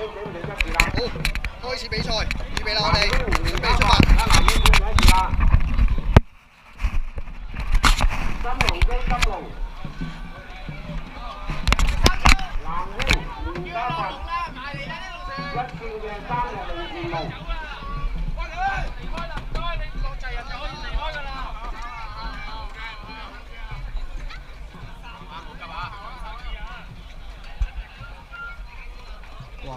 好，開始比賽，預備啦，我哋準備出發。金龍金龍，南興連家佛，一線嘅31026。哇！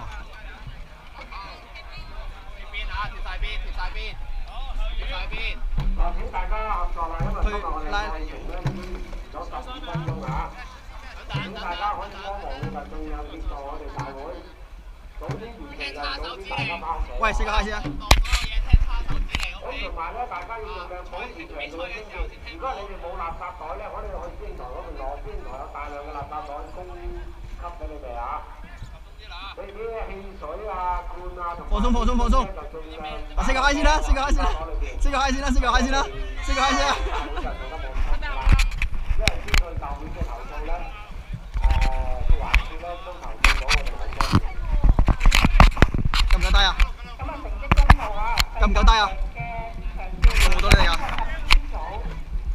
嗱，請大家合作啦，因為今日我哋賽程咧已經有12分鐘啊！請大家可以幫忙嘅就盡量協助我哋大會，早啲完成就早啲大家包水。喂，試個下先啊！咁同埋咧，大家要盡量保持長度嘅清潔。如果你哋冇垃圾袋咧，可以去天台嗰邊攞，天台有大量嘅垃圾袋供給俾你哋啊！你啲汽水啊、罐啊同放鬆放鬆放鬆！啊，食個蟹先啦，食個蟹先啦，食個蟹先啦，食個蟹先啦，食個蟹先啦！因為知佢舊年嘅投訴咧，個環節咧都投訴到我哋好多。夠唔夠低啊？咁啊，成績公布啊！夠唔夠低啊？有冇到你哋啊！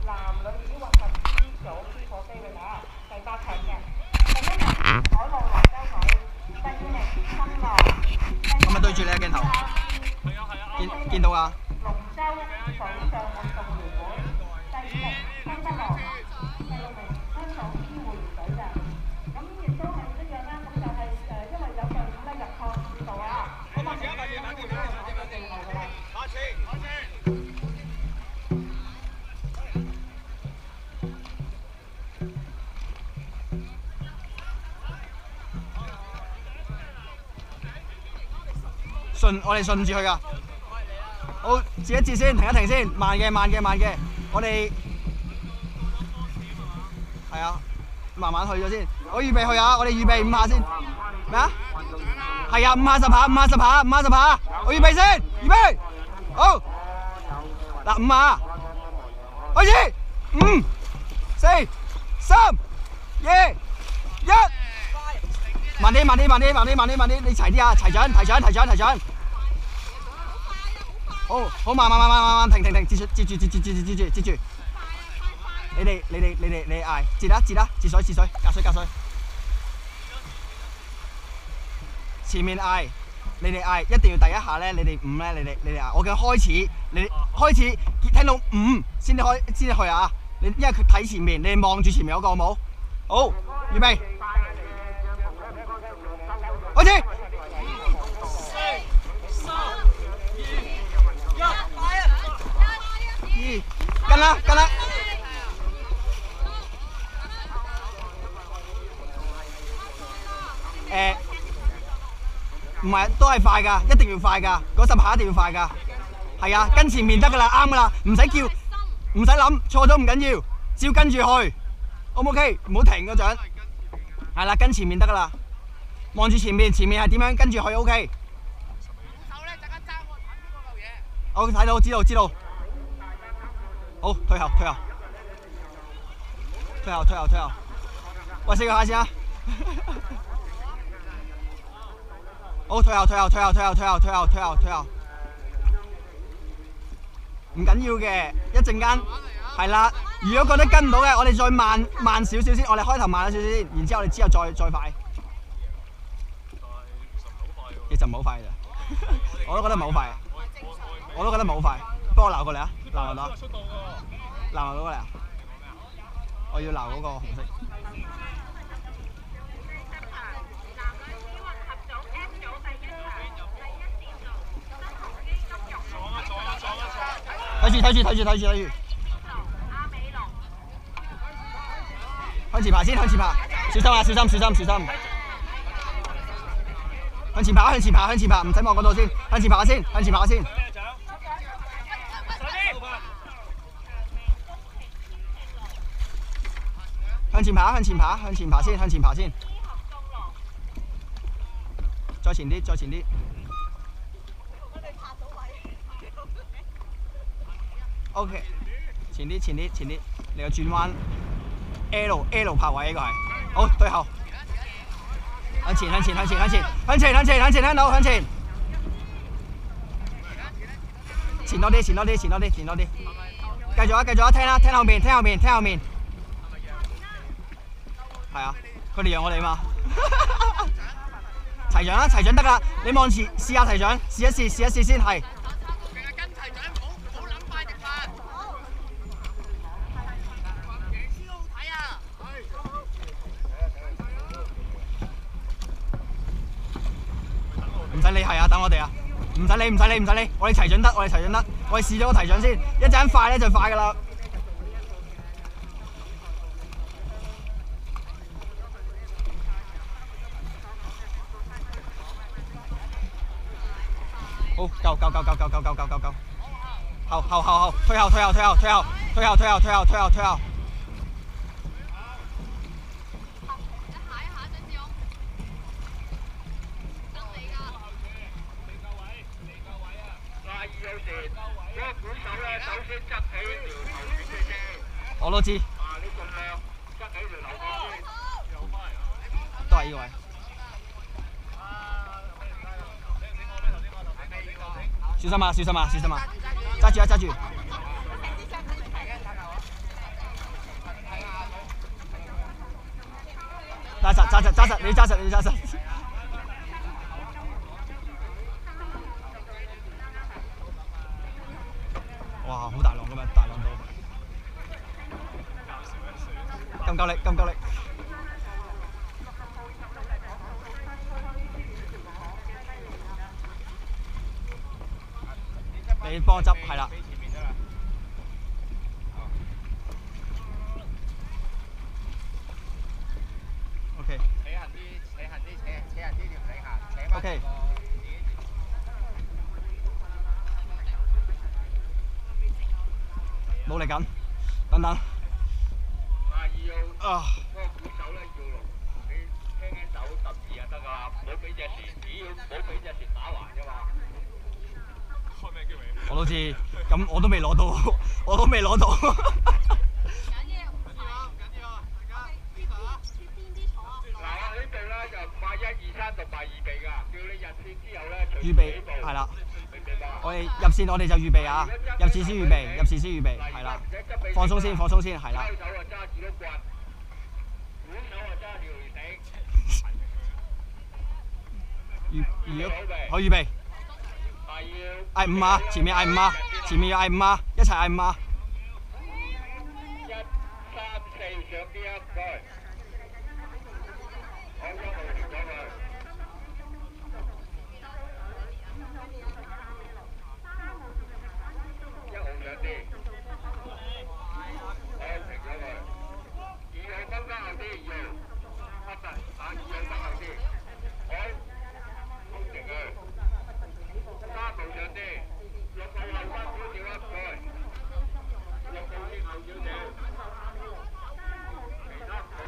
男女子混合 C 組 P 貨機會打第8強嘅，第1名海路蘭州隊，第2名新浪，係咪對住你嘅鏡頭？見到啊！龍舟水上運動員會，第5名新北羅，第6名香港醫護員隊嘅。咁亦都係一樣啦，咁就係因為有隊伍咧入錯線道啊，咁啊，我哋會攞到地位㗎啦。我哋順住佢噶。好，截一截先，停一停先，慢嘅慢嘅慢嘅。我哋係啊，慢慢去咗先。我預備去啊，我哋預備5下先。咩啊？係啊，5下10下，5下10下，5下10下。我預備先，預備。好。嗱，5下。開始。5、4、3、2、1。慢啲，慢啲，慢啲，慢啲，慢啲，慢啲，你齊啲啊！齊準，提準，提準，提準。好，慢，停，截住。你哋嗌，截啦，截水，隔水。前面嗌，你哋嗌，一定要第一下咧，你哋5咧，你哋嗌，我嘅開始，你開始聽到5先至去啊！你因為佢睇前面，你哋望住前面嗰個好冇？好，預備。開始。跟啦。唔係，都係快㗎，一定要快㗎，嗰10下一定要快㗎。係啊，跟前面得㗎啦，啱㗎啦，唔使叫，唔使諗，錯咗唔緊要，只要跟住去 ，O 唔 OK？唔好停嗰陣。係啦，跟前面得㗎啦。望住前面係點樣，跟住去 OK。我睇到，知道。好，退後。喂，試個下先啊！好，退後。唔緊要嘅，一陣間係啦。如果覺得跟唔到嘅，我哋再慢少少先。我哋開頭慢咗少少先，然之後我哋之後再快。其實唔係好快咋，我都覺得唔係好快。不過鬧過嚟啊！鬧到過嚟啊！我要鬧嗰個紅色。睇住。向前爬先，小心啊！小心。向前爬，唔使望嗰度先，向前爬先。向前爬先。再前啲。OK， 前啲，你個轉彎 L 拍位呢個係，好對後。向前，向前，向前，向前，向前，向前，向前，聽到向前。前多啲，前多啲，前多啲，前多啲。繼續啊，繼續啊，聽啦，聽後面，聽後面，聽後面。係啊，佢哋讓我哋嘛。齊掌啦，齊掌得啦，你望前試下齊掌，試一試，試一試先係。跟齊掌，唔好諗快直發。贏超好睇啊！唔使理係啊，等我哋啊，唔使理，唔使理，唔使理，我哋齊掌得，我哋齊掌得，我哋試咗個齊掌先，一陣快咧就快噶啦。好，夠夠夠夠夠夠夠夠夠夠，後，退後，退後，退後，退後，退後，退後，退後，退後，退後。我都知。都係呢個位。小心啊！小心啊！小心啊！揸住啊！揸住！揸實！揸實！揸實！你揸實！你揸實！哇！好大浪咁樣，大浪到，咁夠力，咁夠力！你幫我執係啦。OK。扯行啲條繩行，扯翻。OK。努力緊，等等。啊！嗰個鼓手咧要落，你輕輕手12就得㗎啦，唔好俾隻線，只要唔好俾隻線打橫啫嘛。我都知，咁我都未攞到，我都未攞到。緊要，唔緊要啊！大家邊度啊？邊啲坐啊？嗱，呢度咧就5、1、2、3同埋預備㗎，叫你入線之後咧，預備係啦。我哋入線，我哋就預備啊！入線先預備，入線先預備，係啦。放鬆先，放鬆先，係啦。手啊揸住碌棍，鼓手啊揸住條繩。好預備。嗌5啊！前面嗌5啊！前面要嗌5啊！一齊嗌5啊！1、3、4上啲啊！唔該。好，一路調咗佢。1號上啲。好，停咗佢。2號分翻後啲，2號。黑實，打2號分後啲。好，空停佢。3號上啲，6號後翻少少啊，唔該。6號先後少少，其他唔好喐。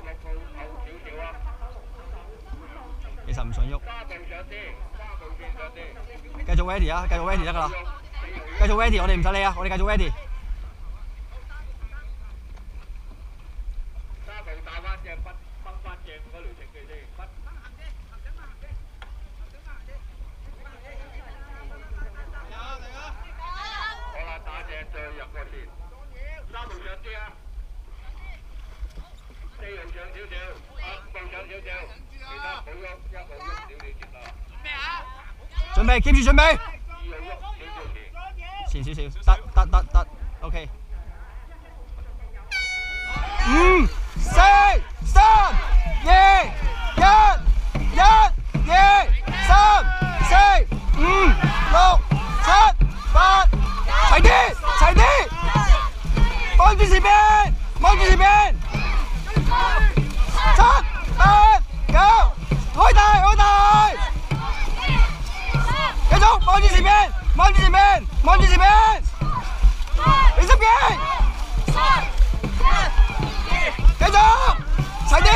6號後少少啊。其實唔想喐。3號上啲，3號先上啲。繼續 ready 啊！繼續 ready 得㗎啦。繼續 ready，我哋唔使理啊！我哋繼續 ready。3號打翻隻分翻正嗰條程序先。好啦，打正再入個線。3號上啲啊，4號上少少，5號上少少，其他唔好喐，1號喐少少接啦。咩啊？準備 keep 住準備。2號喐少少前。前少少，得 ，OK。5、4、3、2、1、1、2、3、4、5、6、7、8，齊啲，齊啲，望住前邊，望住前邊。7、8、9，開大，開大。繼續望住前邊，望住前邊，望住前邊。你執嘅。繼續，齊啲，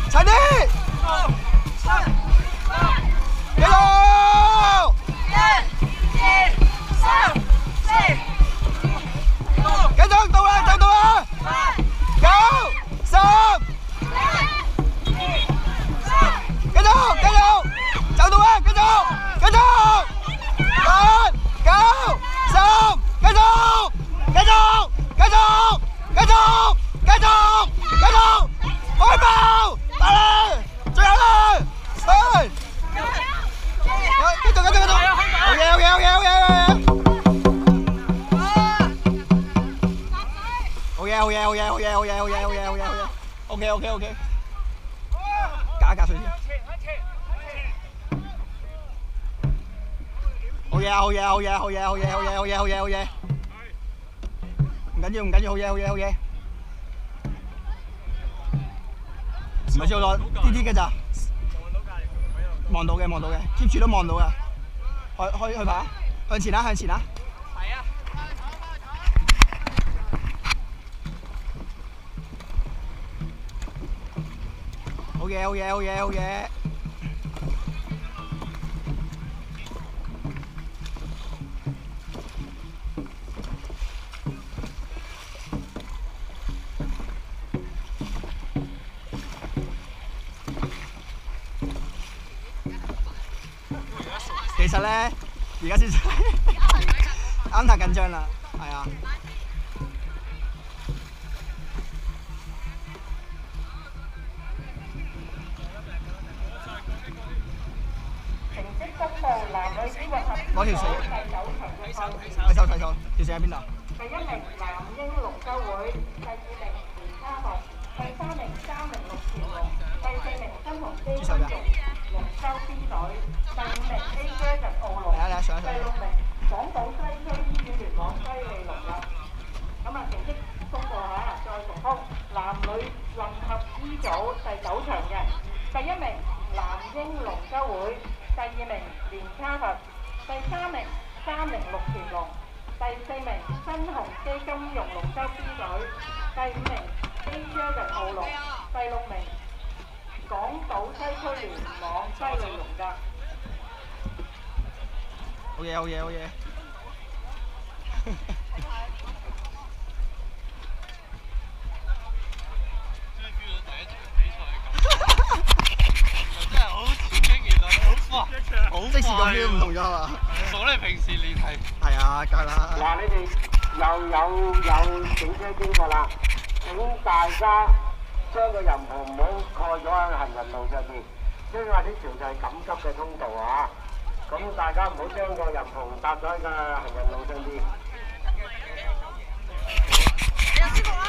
齊啲。繼續。繼續到啦，就到啦。9、10、9、8、7、6、5、4、3、2、1、OK，隔一隔水先。好嘢，唔緊要，好嘢。唔係少咗啲嘅咋，望到嘅，keep 住都望到嘅，去爬，向前啦。係啊。好嘢。其實咧，而家先啱太緊張啦，係啊。成績公布，男女子混合攞條水。第9場嘅賽事。睇錯，條水喺邊度？第1名男英龍舟會，第2名連卡學，第3名306條龍，第4名新鴻基金融龍舟 B 隊，第5名 A Dragon 澳龍，第6名港島西區醫院聯網西利龍啦。咁啊，成績公布下，再重複，男女混合 E 組第9場嘅，第1名男英龍舟會，第2名連卡佛，第3名306條龍。第4名新鴻基金融龍舟 B 隊，第5名 A Dragon 澳龍，第6名港島西區聯網西利龍㗎。好嘢。真係好刺激，原來好即時個 feel 唔同咗係嘛？同你平時練係啊，梗係啦。嗱，你哋又有警車經過啦，請大家將個人篷唔好蓋咗喺行人路上邊，因為呢條就係緊急嘅通道啊！咁大家唔好將個人篷搭咗喺個行人路上邊。哎呀，師傅啊！